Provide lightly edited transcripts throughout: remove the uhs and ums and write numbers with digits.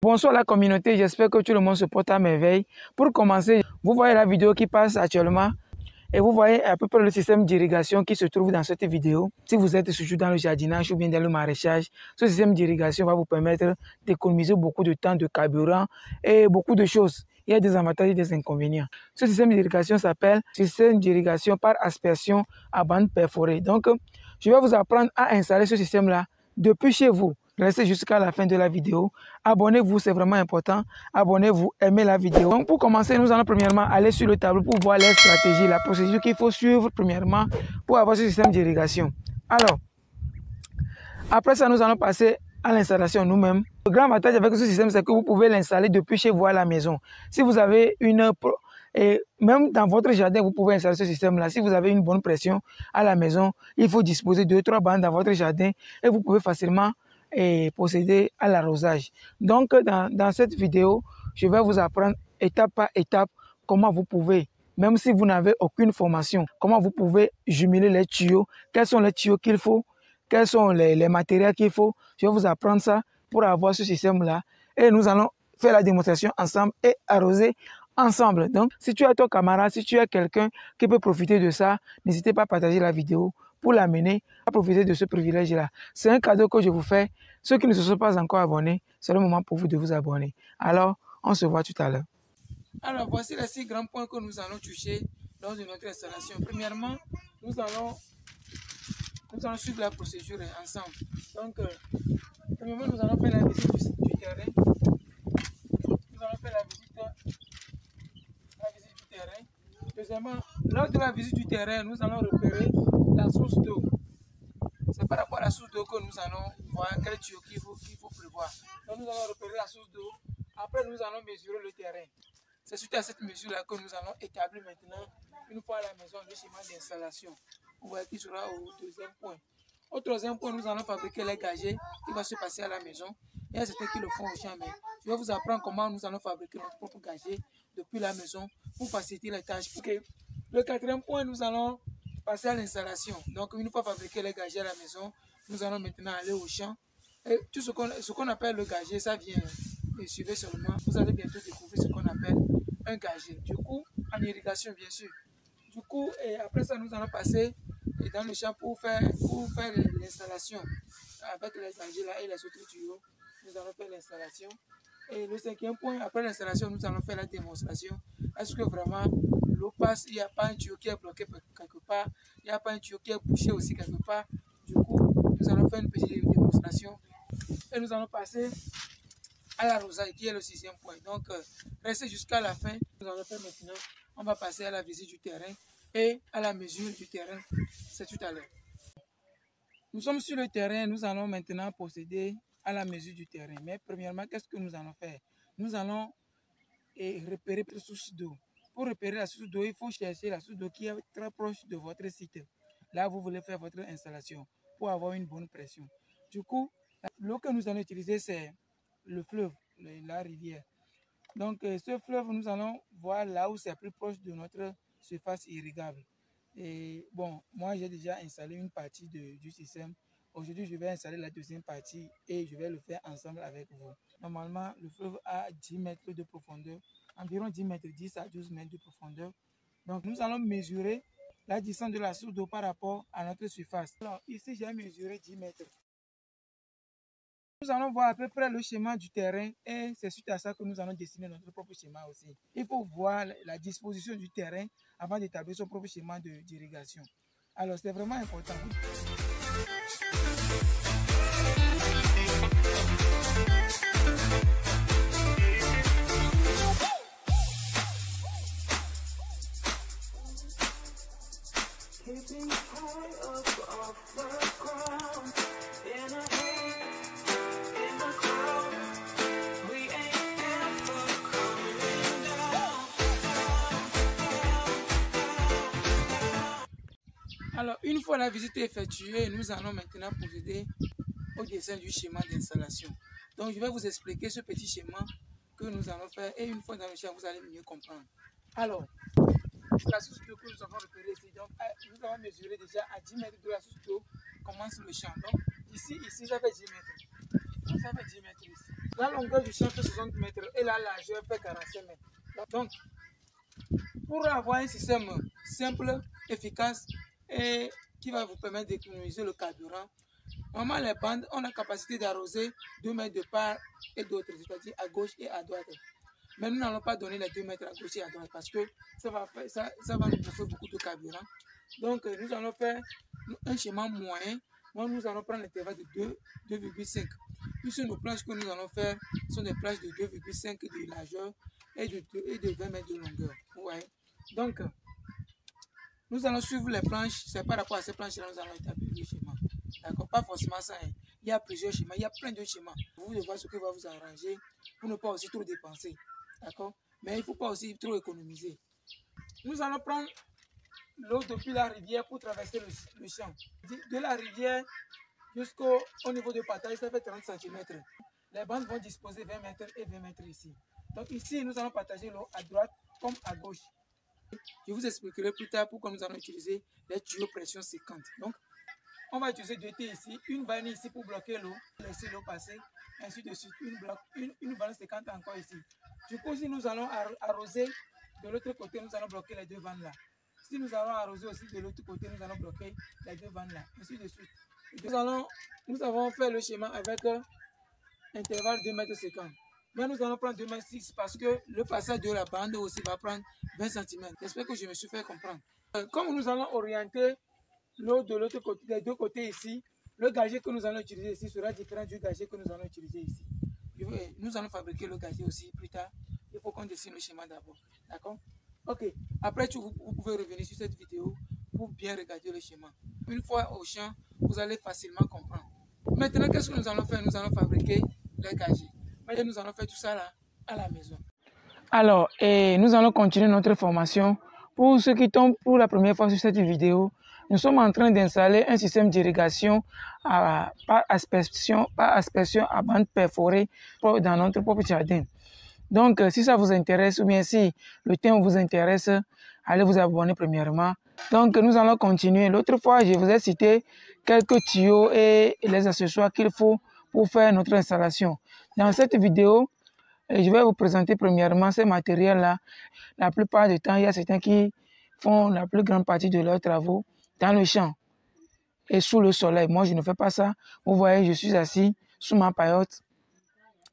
Bonsoir la communauté, j'espère que tout le monde se porte à merveille. Pour commencer, vous voyez la vidéo qui passe actuellement et vous voyez à peu près le système d'irrigation qui se trouve dans cette vidéo. Si vous êtes surtout dans le jardinage ou bien dans le maraîchage, ce système d'irrigation va vous permettre d'économiser beaucoup de temps, de carburant et beaucoup de choses. Il y a des avantages et des inconvénients. Ce système d'irrigation s'appelle système d'irrigation par aspersion à bande perforée. Donc, je vais vous apprendre à installer ce système-là depuis chez vous. Restez jusqu'à la fin de la vidéo. Abonnez-vous, c'est vraiment important. Abonnez-vous, aimez la vidéo. Donc pour commencer, nous allons premièrement aller sur le tableau pour voir les stratégies, la procédure qu'il faut suivre premièrement pour avoir ce système d'irrigation. Alors, après ça, nous allons passer à l'installation nous-mêmes. Le grand avantage avec ce système, c'est que vous pouvez l'installer depuis chez vous à la maison. Si vous avez et même dans votre jardin, vous pouvez installer ce système-là. Si vous avez une bonne pression à la maison, il faut disposer de 2-3 bandes dans votre jardin et vous pouvez facilement procéder à l'arrosage. Donc, dans cette vidéo, je vais vous apprendre étape par étape comment vous pouvez, même si vous n'avez aucune formation, comment vous pouvez jumeler les tuyaux, quels sont les tuyaux qu'il faut, quels sont les matériaux qu'il faut. Je vais vous apprendre ça pour avoir ce système-là et nous allons faire la démonstration ensemble et arroser ensemble. Donc, si tu as ton camarade, si tu as quelqu'un qui peut profiter de ça, n'hésitez pas à partager la vidéo pour l'amener à profiter de ce privilège-là. C'est un cadeau que je vous fais. Ceux qui ne se sont pas encore abonnés, c'est le moment pour vous de vous abonner. Alors, on se voit tout à l'heure. Alors, voici les 6 grands points que nous allons toucher lors de notre installation. Premièrement, nous allons suivre la procédure ensemble. Donc, premièrement, nous allons faire la visite du terrain. Nous allons faire la visite du terrain. Deuxièmement, lors de la visite du terrain, nous allons repérer la source d'eau. C'est par rapport à la source d'eau que nous allons voir quel tuyau qu'il faut prévoir. Donc, nous allons repérer la source d'eau. Après, nous allons mesurer le terrain. C'est suite à cette mesure-là que nous allons établir maintenant, une fois à la maison, le schéma d'installation. On voit qu'il sera au deuxième point. Au troisième point, nous allons fabriquer les gagés qui vont se passer à la maison. Il y a certains qui le font au champ, mais je vais vous apprendre comment nous allons fabriquer notre propre gagé depuis la maison pour faciliter les tâches. Okay. Le quatrième point, nous allons passer à l'installation. Donc, une fois fabriqué les gagés à la maison, nous allons maintenant aller au champ. Et tout ce qu'on appelle le gagé, ça vient. Et suivez seulement, vous allez bientôt découvrir ce qu'on appelle un gagé. Du coup, en irrigation, bien sûr. Du coup, et après ça, nous allons passer dans le champ pour faire l'installation avec les gagés là et les autres tuyaux. Nous allons faire l'installation. Et le cinquième point, après l'installation, nous allons faire la démonstration. Est-ce que vraiment l'eau passe? Il n'y a pas un tuyau qui est bloqué quelque part. Il n'y a pas un tuyau qui est bouché aussi quelque part. Du coup, nous allons faire une petite démonstration. Et nous allons passer à l'arrosage qui est le sixième point. Donc, restez jusqu'à la fin. Nous allons faire maintenant. On va passer à la visite du terrain et à la mesure du terrain. C'est tout à l'heure. Nous sommes sur le terrain. Nous allons maintenant procéder à la mesure du terrain. Mais premièrement, qu'est-ce que nous allons faire? Nous allons repérer la source d'eau. Pour repérer la source d'eau, il faut chercher la source d'eau qui est très proche de votre site. Là, vous voulez faire votre installation pour avoir une bonne pression. Du coup, l'eau que nous allons utiliser, c'est le fleuve, la rivière. Donc, ce fleuve, nous allons voir là où c'est plus proche de notre surface irrigable. Et bon, moi, j'ai déjà installé une partie du système. Aujourd'hui, je vais installer la deuxième partie et je vais le faire ensemble avec vous. Normalement, le fleuve a 10 mètres de profondeur, environ 10 mètres, 10 à 12 mètres de profondeur. Donc, nous allons mesurer la distance de la source d'eau par rapport à notre surface. Alors, ici, j'ai mesuré 10 mètres. Nous allons voir à peu près le schéma du terrain et c'est suite à ça que nous allons dessiner notre propre schéma aussi. Il faut voir la disposition du terrain avant d'établir son propre schéma d'irrigation. Alors, c'est vraiment important. Alors, une fois la visite effectuée, nous allons maintenant procéder au dessin du schéma d'installation. Donc, je vais vous expliquer ce petit schéma que nous allons faire et une fois dans le champ, vous allez mieux comprendre. Alors, la source d'eau que nous avons repérée ici, donc nous avons mesuré déjà à 10 mètres de la source d'eau commence le champ. Donc, ici, j'avais 10 mètres. Ça fait 10 mètres ici. La longueur du champ fait 60 mètres et la largeur fait 45 mètres. Donc, pour avoir un système simple, efficace et qui va vous permettre d'économiser le carburant, normalement les bandes ont la capacité d'arroser 2 mètres de part et d'autre, c'est-à-dire à gauche et à droite. Mais nous n'allons pas donner les 2 mètres à gauche et à droite parce que ça va nous bouffer beaucoup de carburant. Donc, nous allons faire un schéma moyen. Nous allons prendre l'intervalle de 2,5. Puisque nos planches que nous allons faire sont des planches de 2,5 de largeur et de 20 mètres de longueur. Ouais. Donc, nous allons suivre les planches. C'est par rapport à ces planches-là nous allons établir le schéma. D'accord? Pas forcément ça. Hein. Il y a plusieurs schémas. Il y a plein de schémas. Vous devez voir ce qui va vous arranger pour ne pas aussi trop dépenser. D'accord? Mais il ne faut pas aussi trop économiser. Nous allons prendre l'eau depuis la rivière pour traverser le champ. De la rivière jusqu'au niveau de partage, ça fait 30 cm. Les bandes vont disposer 20 mètres et 20 mètres ici. Donc ici, nous allons partager l'eau à droite comme à gauche. Je vous expliquerai plus tard pourquoi nous allons utiliser les tuyaux pression 50. Donc, on va utiliser 2 T ici, une vanne ici pour bloquer l'eau, laisser l'eau passer, ainsi de suite, une vanne 50 encore ici. Du coup, si nous allons arroser de l'autre côté, nous allons bloquer les 2 vannes là. Si nous allons arroser aussi de l'autre côté, nous allons bloquer les 2 vannes là, ainsi de suite. Nous avons fait le schéma avec intervalle 2,50 m. Mais nous allons prendre 2,6 m parce que le passage de la bande aussi va prendre 20 cm. J'espère que je me suis fait comprendre. Comme nous allons orienter l'eau de l'autre côté, des 2 côtés ici, le gazier que nous allons utiliser ici sera différent du gazier que nous allons utiliser ici. Nous allons fabriquer le gazier aussi plus tard. Il faut qu'on dessine le schéma d'abord. D'accord? Ok. Après, vous pouvez revenir sur cette vidéo pour bien regarder le schéma. Une fois au champ, vous allez facilement comprendre. Maintenant, qu'est-ce que nous allons faire? Nous allons fabriquer les gaziers. Mais nous allons faire tout ça là, à la maison. Alors, nous allons continuer notre formation. Pour ceux qui tombent pour la première fois sur cette vidéo, nous sommes en train d'installer un système d'irrigation par aspersion à bande perforée dans notre propre jardin. Donc, si ça vous intéresse ou bien si le thème vous intéresse, allez vous abonner premièrement. Donc, nous allons continuer. L'autre fois, je vous ai cité quelques tuyaux et les accessoires qu'il faut pour faire notre installation. Dans cette vidéo, je vais vous présenter premièrement ces matériels-là. La plupart du temps, il y a certains qui font la plus grande partie de leurs travaux dans le champ et sous le soleil. Moi, je ne fais pas ça. Vous voyez, je suis assis sous ma paillote.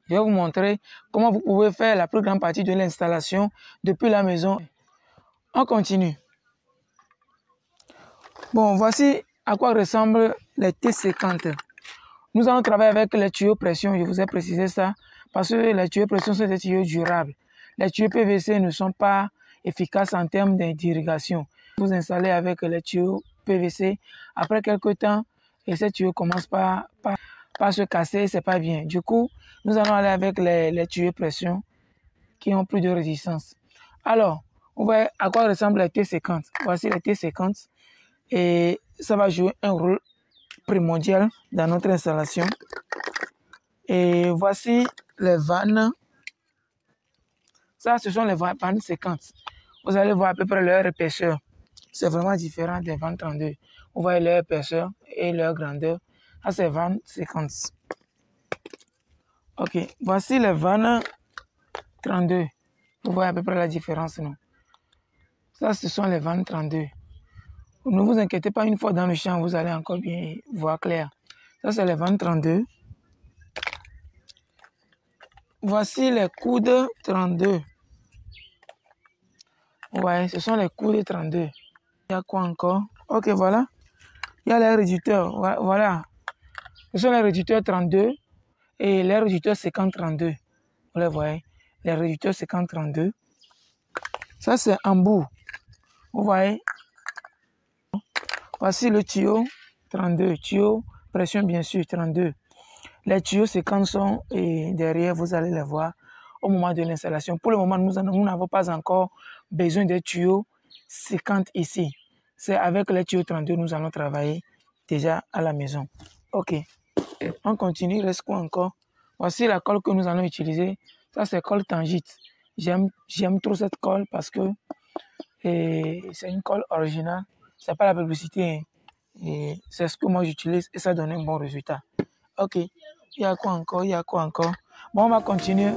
Je vais vous montrer comment vous pouvez faire la plus grande partie de l'installation depuis la maison. On continue. Bon, voici à quoi ressemblent les T50. Nous allons travailler avec les tuyaux pression, je vous ai précisé ça, parce que les tuyaux pression sont des tuyaux durables. Les tuyaux PVC ne sont pas efficaces en termes d'irrigation. Vous installez avec les tuyaux PVC, après quelques temps, et ces tuyaux commencent par se casser, c'est pas bien. Du coup, nous allons aller avec les tuyaux pression qui ont plus de résistance. Alors, on voit à quoi ressemblent les T50. Voici les T50 et ça va jouer un rôle primordial dans notre installation. Et voici les vannes. Ça, ce sont les vannes 50. Vous allez voir à peu près leur épaisseur. C'est vraiment différent des vannes 32. Vous voyez leur épaisseur et leur grandeur. Ça, c'est vannes 50. Ok, voici les vannes 32. Vous voyez à peu près la différence, non? Ça, ce sont les vannes 32. Ne vous inquiétez pas, une fois dans le champ, vous allez encore bien voir clair. Ça, c'est les vannes 32. Voici les coudes 32. Ouais, ce sont les coudes 32. Il y a quoi encore? Ok, voilà. Il y a les réducteurs. Voilà. Ce sont les réducteurs 32 et les réducteurs 50-32. Vous les voyez. Les réducteurs 50-32. Ça, c'est en bout. Vous voyez. Voici le tuyau 32. Tuyau pression, bien sûr, 32. Les tuyaux 50 sont derrière, vous allez les voir au moment de l'installation. Pour le moment, nous n'avons pas encore besoin des tuyaux 50 ici. C'est avec les tuyaux 32 nous allons travailler déjà à la maison. Ok, on continue, reste quoi encore? Voici la colle que nous allons utiliser. Ça, c'est colle Tangite. J'aime trop cette colle parce que c'est une colle originale. Ce n'est pas la publicité. Hein. C'est ce que moi j'utilise et ça donne un bon résultat. Ok, Il y a quoi encore? Il y a quoi encore? Bon, on va continuer.